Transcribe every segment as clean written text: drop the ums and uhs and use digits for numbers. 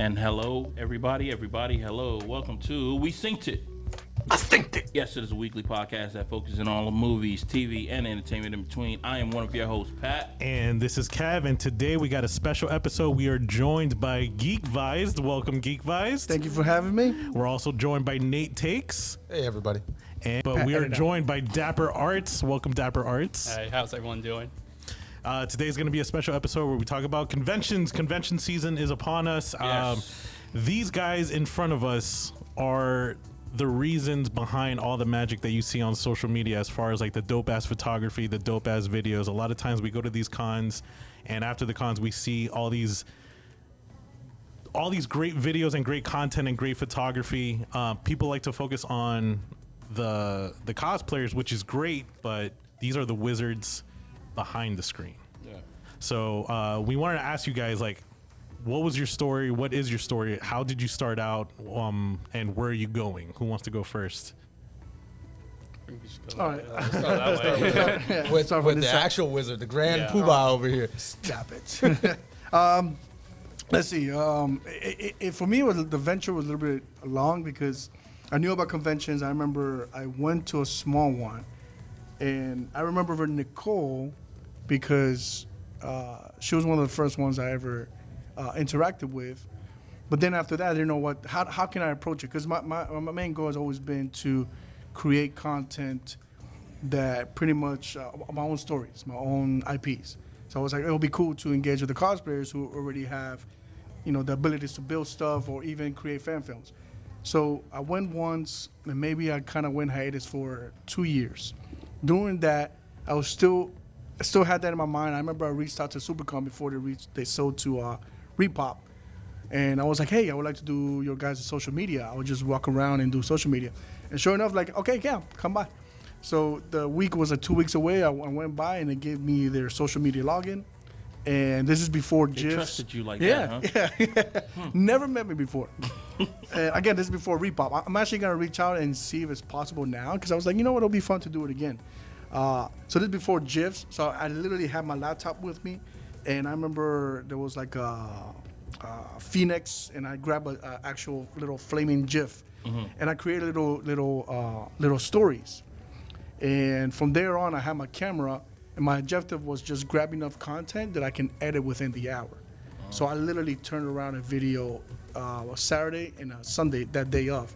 And hello, everybody, hello. Welcome to We Synced It. I synced it. Yes, it is a weekly podcast that focuses on all the movies, TV, and entertainment in between. I am one of your hosts, Pat. And this is Kev, and today we got a special episode. We are joined by Geek Vised. Welcome, Geek Vised. Thank you for having me. We're also joined by Nate Takes. Hey, everybody. But we are joined by Dapper Arts. Welcome, Dapper Arts. Hey, how's everyone doing? Today's going to be a special episode where we talk about conventions. Convention season is upon us. Yes. These guys in front of us are the reasons behind all the magic that you see on social media, as far as like the dope ass photography, the dope ass videos. A lot of times we go to these cons, and after the cons we see all these great videos and great content and great photography. People like to focus on the cosplayers, which is great, but these are the wizards behind the screen. Yeah. So we wanted to ask you guys, like, what was your story? What is your story? How did you start out? And where are you going? Who wants to go first? All right. Let's go that way. With the actual wizard, the Grand Poobah over here. Stop it. Let's see. For me, the venture was a little bit long because I knew about conventions. I remember I went to a small one, and I remember for Nicole because she was one of the first ones I ever interacted with. But then after that, I didn't know how can I approach it? Because my main goal has always been to create content that pretty much my own stories, my own IPs. So I was like, it would be cool to engage with the cosplayers who already have, the abilities to build stuff or even create fan films. So I went once, and maybe I kind of went hiatus for 2 years. During that, I was still had that in my mind. I remember I reached out to Supercon before they sold to Repop. And I was like, hey, I would like to do your guys' social media. I would just walk around and do social media. And sure enough, like, okay, yeah, come by. So the week was 2 weeks away. I went by, and they gave me their social media login. And this is before They GIFs. trusted you like that, huh? Yeah. Never met me before. And again, this is before Repop. I'm actually going to reach out and see if it's possible now, because I was like, you know what, it'll be fun to do it again. So this is before GIFs. So I literally had my laptop with me, and I remember there was like a Phoenix, and I grabbed an actual little flaming GIF, and I created little stories. And from there on, I had my camera, and my objective was just grab enough content that I can edit within the hour. So I literally turned around a video a Saturday and a Sunday, that day off.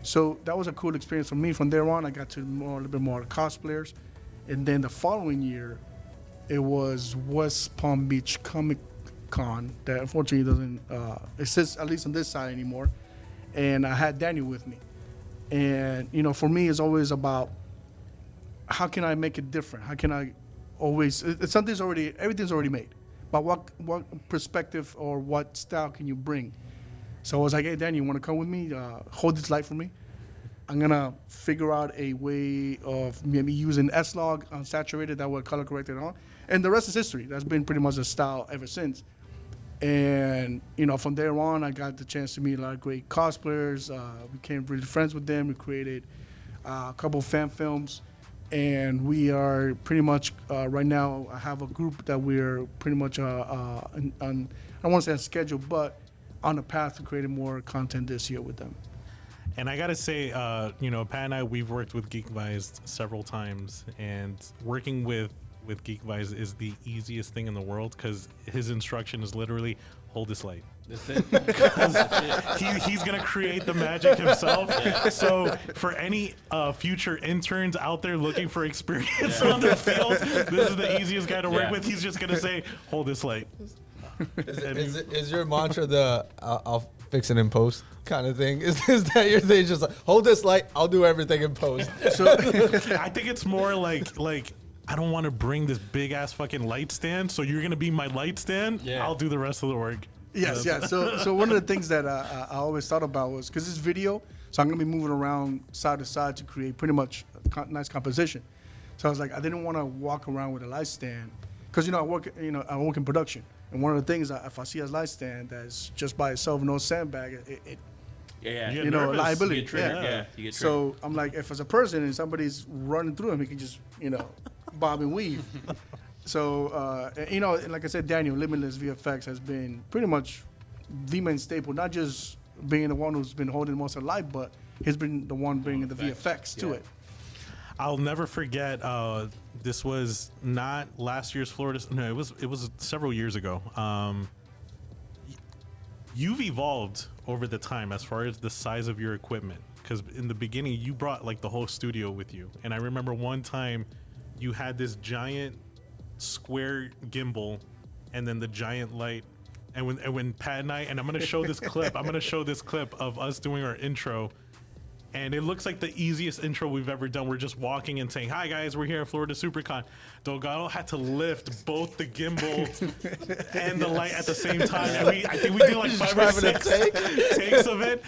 So that was a cool experience for me. From there on, I got to a little bit more cosplayers. And then the following year, it was West Palm Beach Comic Con that unfortunately doesn't exist, at least on this side anymore. And I had Daniel with me. And, for me, it's always about how can I make it different? How can I always, everything's already made. But what perspective or what style can you bring? So I was like, hey, Daniel, you want to come with me? Hold this light for me. I'm going to figure out a way of maybe using S-Log unsaturated, that would color correct it on. And the rest is history. That's been pretty much the style ever since. And, from there on, I got the chance to meet a lot of great cosplayers. Became really friends with them. We created a couple of fan films. And we are pretty much, right now, I have a group that we're pretty much on, I don't want to say on schedule, but on the path to creating more content this year with them. And I gotta say, Pat and I, we've worked with Geek Vised several times, and working with Geek Vised is the easiest thing in the world, because his instruction is literally hold this light. That's it. He's gonna create the magic himself. Yeah. So for any future interns out there looking for experience on the field, this is the easiest guy to work with. He's just gonna say, hold this light. Is your mantra the I'll fix it in post kind of thing? Is that your thing? Just like, hold this light, I'll do everything in post. So I think it's more like I don't want to bring this big ass fucking light stand, so you're gonna be my light stand. Yeah. I'll do the rest of the work. Yes. So one of the things that I always thought about was, because it's video, so I'm gonna be moving around side to side to create pretty much a nice composition. So I was like, I didn't want to walk around with a light stand, because I work in production, and one of the things, if I see a light stand that's just by itself, no sandbag, liability. You get triggered. Yeah. You get triggered. So I'm like, if it's a person and somebody's running through him, he can just bob and weave. So, like I said, Daniel, Limitless VFX has been pretty much the main staple, not just being the one who's been holding most of life, but he's been the one bringing the VFX to it. I'll never forget. This was not last year's Florida. No, it was several years ago. You've evolved over the time as far as the size of your equipment. Because in the beginning, you brought like the whole studio with you, and I remember one time you had this giant square gimbal, and then the giant light. And when Pat and I'm gonna show this clip. I'm gonna show this clip of us doing our intro. And it looks like the easiest intro we've ever done. We're just walking and saying, "Hi guys, we're here at Florida SuperCon." Delgado had to lift both the gimbal and the light at the same time. And I think we did like 5 or 6 takes of it.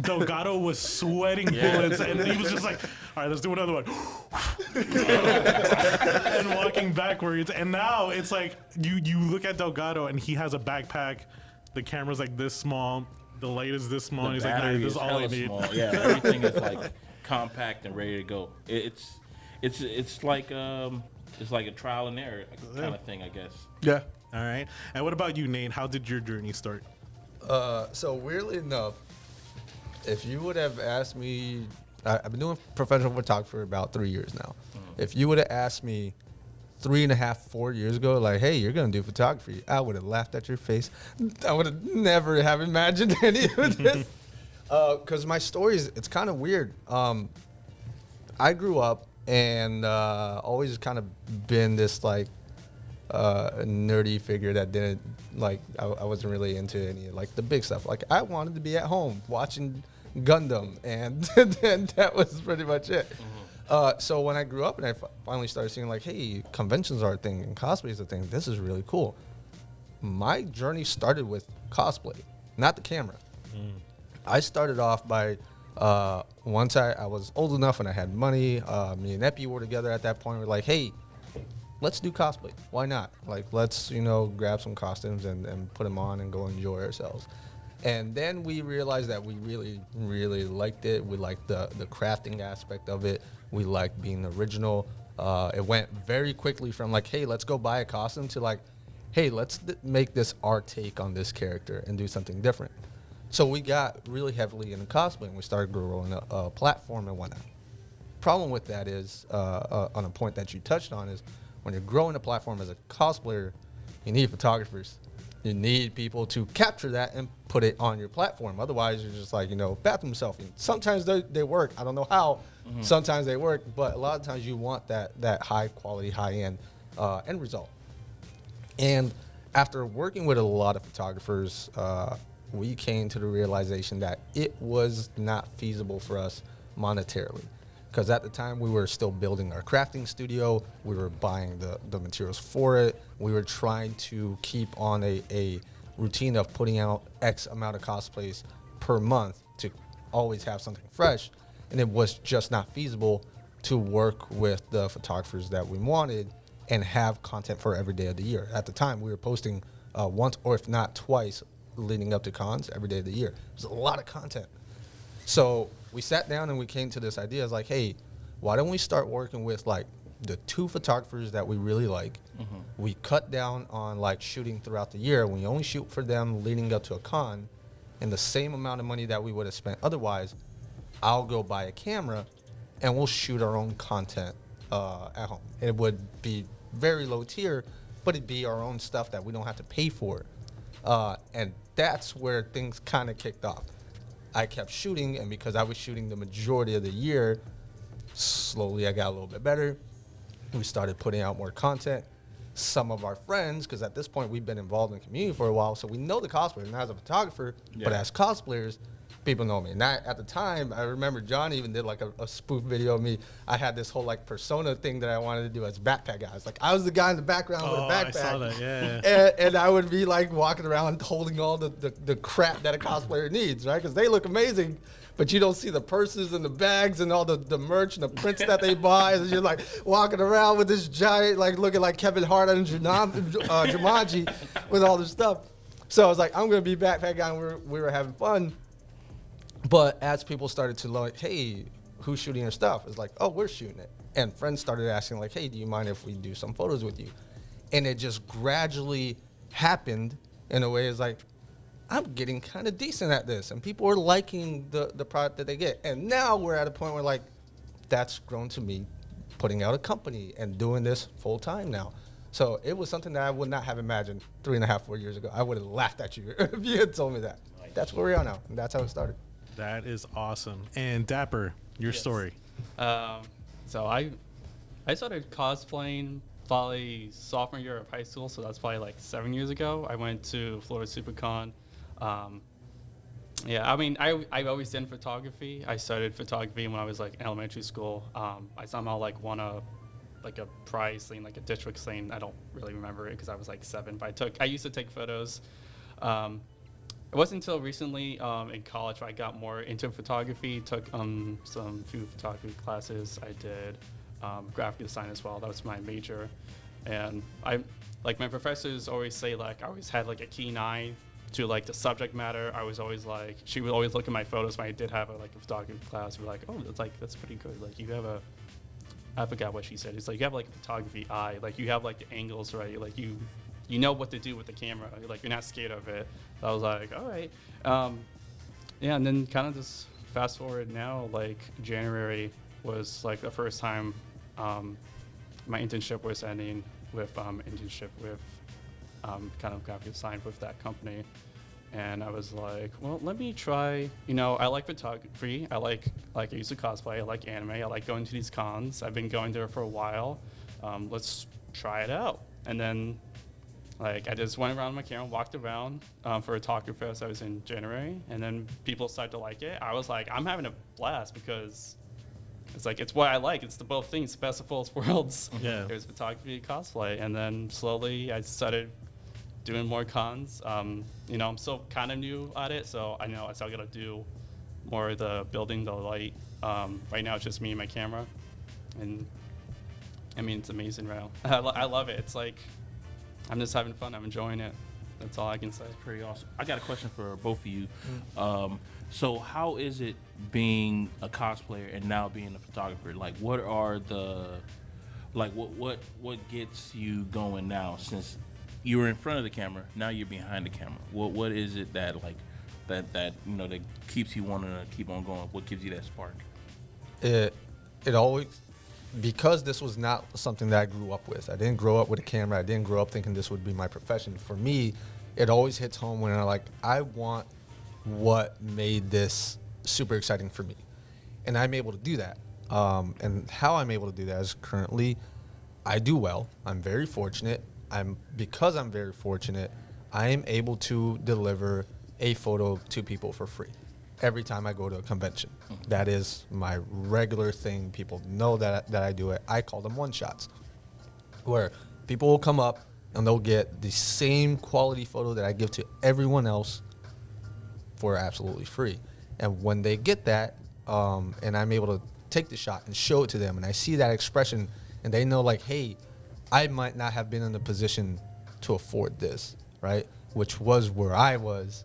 Delgado was sweating bullets, and he was just like, "All right, let's do another one." And walking backwards. And now it's like you look at Delgado, and he has a backpack. The camera's like this small. The light is this small. And he's like, "Nah, this is all I need." Small. Yeah, everything is like compact and ready to go. It's like a trial and error kind of thing, I guess. Yeah. All right. And what about you, Nate? How did your journey start? So weirdly enough, if you would have asked me, I've been doing professional photography for about 3 years now. If you would have asked me 3.5, 4 years ago, like, "Hey, you're gonna do photography," I would have laughed at your face. I would have never have imagined any of this. Because my story it's kind of weird. I grew up and always kind of been this like nerdy figure that didn't like. I wasn't really into any like the big stuff. Like I wanted to be at home watching Gundam, and that was pretty much it. So when I grew up and I finally started seeing like, hey, conventions are a thing and cosplay is a thing. This is really cool. My journey started with cosplay, not the camera. I started off by once I was old enough and I had money. Me and Epi were together at that point. We're like, hey, let's do cosplay. Why not? Like, let's grab some costumes and put them on and go enjoy ourselves. And then we realized that we really, really liked it. We liked the crafting aspect of it. We liked being original. It went very quickly from like, hey, let's go buy a costume to like, hey, let's make this our take on this character and do something different. So we got really heavily into cosplay and we started growing a platform and whatnot. Problem with that is, on a point that you touched on, is when you're growing a platform as a cosplayer, you need photographers. You need people to capture that and put it on your platform. Otherwise, you're just like, bathroom selfie. Sometimes they work. I don't know how. Sometimes they work, but a lot of times you want that high quality, high end end result. And after working with a lot of photographers, we came to the realization that it was not feasible for us monetarily. Because at the time we were still building our crafting studio, we were buying the materials for it, we were trying to keep on a routine of putting out X amount of cosplays per month to always have something fresh, and it was just not feasible to work with the photographers that we wanted and have content for every day of the year. At the time we were posting once or if not twice leading up to cons every day of the year. It was a lot of content. So we sat down and we came to this idea. It's like, hey, why don't we start working with like the 2 photographers that we really like? We cut down on like shooting throughout the year. We only shoot for them leading up to a con, and the same amount of money that we would have spent otherwise, I'll go buy a camera and we'll shoot our own content at home. It would be very low tier, but it'd be our own stuff that we don't have to pay for. And that's where things kind of kicked off. I kept shooting, and because I was shooting the majority of the year, slowly I got a little bit better. We started putting out more content. Some of our friends, because at this point we've been involved in the community for a while, so we know the cosplayers, not as a photographer, but as cosplayers, people know me. And at the time, I remember John even did like a spoof video of me. I had this whole like persona thing that I wanted to do as backpack guys. Like I was the guy in the background with a backpack. I saw that, yeah. And I would be like walking around holding all the crap that a cosplayer needs, right? Because they look amazing, but you don't see the purses and the bags and all the merch and the prints that they buy. And you're like walking around with this giant, like looking like Kevin Hart on Jumanji with all this stuff. So I was like, I'm going to be backpack guy, and we were having fun. But as people started to like, hey, who's shooting your stuff? It's like, oh, we're shooting it. And friends started asking like, hey, do you mind if we do some photos with you? And it just gradually happened in a way. It's like, I'm getting kind of decent at this, and people are liking the product that they get. And now we're at a point where like that's grown to me putting out a company and doing this full time now. So it was something that I would not have imagined 3.5, 4 years ago. I would have laughed at you if you had told me that. That's where we are now, and that's how it started. That is awesome. And Dapper, your story. So I started cosplaying probably sophomore year of high school, so that's probably like 7 years ago. I went to Florida SuperCon. Yeah, I mean, I've always done photography. I started photography when I was like in elementary school. I somehow like won a prize thing, like a district thing. I don't really remember it because I was like 7, but I used to take photos. It wasn't until recently in college where I got more into photography. Took some few photography classes. I did graphic design as well. That was my major, and I like my professors always say like I always had like a keen eye to like the subject matter. I was always like, she would always look at my photos when I did have a photography class. We're like, oh, that's pretty good. Like you have I forgot what she said. It's like you have like a photography eye. Like you have like the angles right. Like you know what to do with the camera. Like you're not scared of it. So I was like, all right. Yeah, and then kind of just fast forward now, like January was like the first time my internship was ending with internship with kind of graphic design with that company. And I was like, well, let me try, I like photography. I used to cosplay. I like anime. I like going to these cons. I've been going there for a while. Let's try it out. And then I just went around my camera, walked around for a Talker Fest. I was in January, and then people started to like it. I was like, I'm having a blast because it's what I like. It's the both things, the best of both worlds. Yeah. There's photography, cosplay, and then slowly I started doing more cons. I'm still kind of new at it, so I know I still got to do more of the building, the light. Right now it's just me and my camera, and I mean it's amazing right now. I love it. It's like I'm just having fun. I'm enjoying it. That's all I can say. Pretty awesome. I got a question for both of you. So how is it being a cosplayer and now being a photographer? Like, what are what gets you going now? Since you were in front of the camera, now you're behind the camera. What is it that that keeps you wanting to keep on going? What gives you that spark? It always, because this was not something that I grew up with. I didn't grow up with a camera. I didn't grow up thinking this would be my profession. For me, it always hits home when I want what made this super exciting for me. And I'm able to do that. And how I'm able to do that is currently I do well. I'm very fortunate. Because I'm very fortunate, I am able to deliver a photo to people for free every time I go to a convention. That is my regular thing. People know that I do it. I call them one-shots, where people will come up and they'll get the same quality photo that I give to everyone else for absolutely free. And when they get that, and I'm able to take the shot and show it to them, and I see that expression, and they know hey, I might not have been in the position to afford this, right? Which was where I was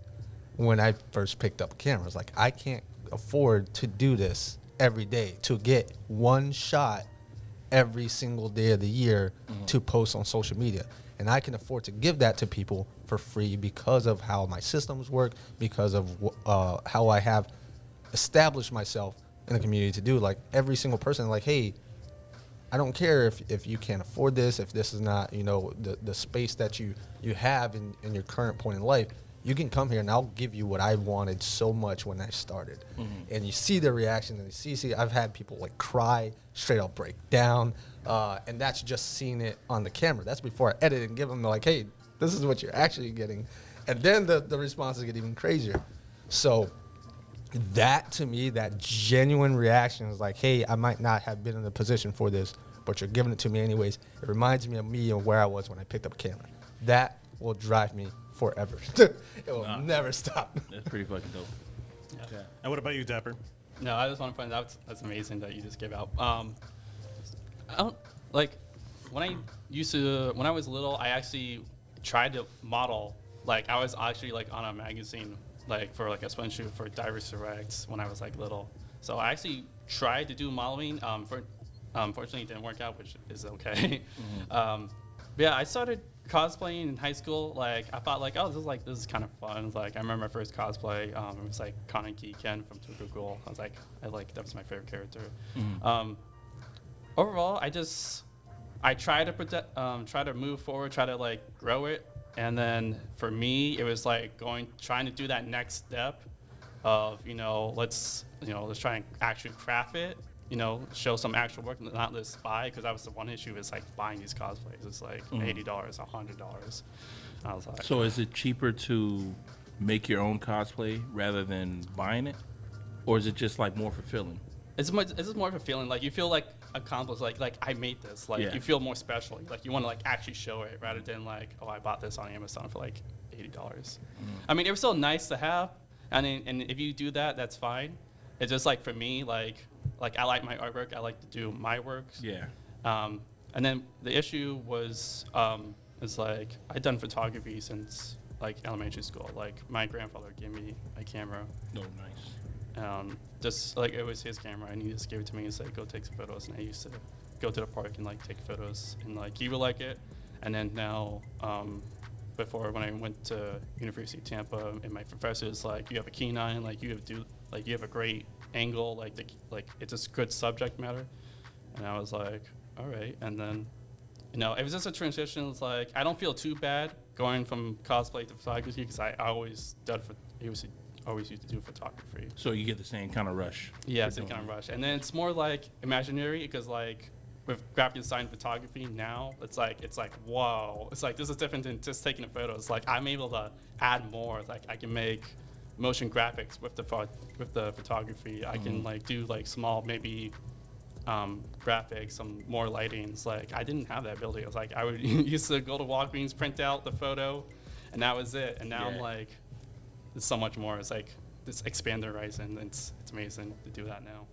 when I first picked up a camera. It's I can't afford to do this every day, to get one shot every single day of the year to post on social media. And I can afford to give that to people for free because of how my systems work, because of how I have established myself in the community to do. Every single person, hey, I don't care if you can't afford this, if this is not, the space that you have in your current point in life. You can come here and I'll give you what I wanted so much when I started. And you see the reaction, and you see I've had people cry, straight up break down, and that's just seeing it on the camera. That's before I edit and give them hey, this is what you're actually getting. And then the responses get even crazier. So that, to me, that genuine reaction is hey, I might not have been in the position for this, but you're giving it to me anyways. It reminds me of me and where I was when I picked up a camera. That will drive me forever. It will never stop. That's pretty fucking dope. Yeah. Okay. And what about you, Dapper? No, I just want to find out. That's amazing that you just gave out. I don't when I was little, I actually tried to model. I was actually on a magazine for a swimsuit for Divers Direct when I was little. So I actually tried to do modeling. Unfortunately, it didn't work out, which is okay. Yeah, I started cosplaying in high school. Like, I thought, like, oh, this is kind of fun. Like, I remember my first cosplay. It was like Kaneki Ken from Tokyo Ghoul. I was like, that was my favorite character. Overall, I try to move forward, try to like grow it, and then for me, it was like trying to do that next step of let's try and actually craft it. Show some actual work, not just buy, because that was the one issue is like buying these cosplays. It's like $80, $100. I was like, So is it cheaper to make your own cosplay rather than buying it, or is it just like more fulfilling? it's just more of a feeling, like you feel like accomplished, like I made this, like Yeah. you feel more special, like you want to like actually show it rather than like, oh, I bought this on Amazon for like $80. I mean, it was still nice to have, and if you do that, that's fine. It's just like for me, like I like my artwork, I like to do my work. Yeah. And then the issue was, it's like I'd done photography since like elementary school. Like my grandfather gave me a camera. No, nice. Just like it was his camera, and he just gave it to me and said, "Go take some photos." And I used to go to the park and like take photos, and like he would like it. And then now, before when I went to University of Tampa, and my professors like, "You have a keen eye, and like you have a great angle, like it's just good subject matter." And I was like, all right. And then, it was just a transition. It's like I don't feel too bad going from cosplay to photography because I always used to do photography. So you get the same kind of rush. Yeah, for it's a doing kind of it. rush. And then it's more like imaginary because like with graphic design and photography now, it's like whoa. It's like this is different than just taking a photo. It's like I'm able to add more. Like I can make motion graphics with the photography. I can like do like small maybe graphics, some more lightings. Like I didn't have that ability. I was like I would used to go to Walgreens, print out the photo, and that was it. And now I'm Yeah. like, there's so much more. It's like this expand the horizon. It's amazing to do that now.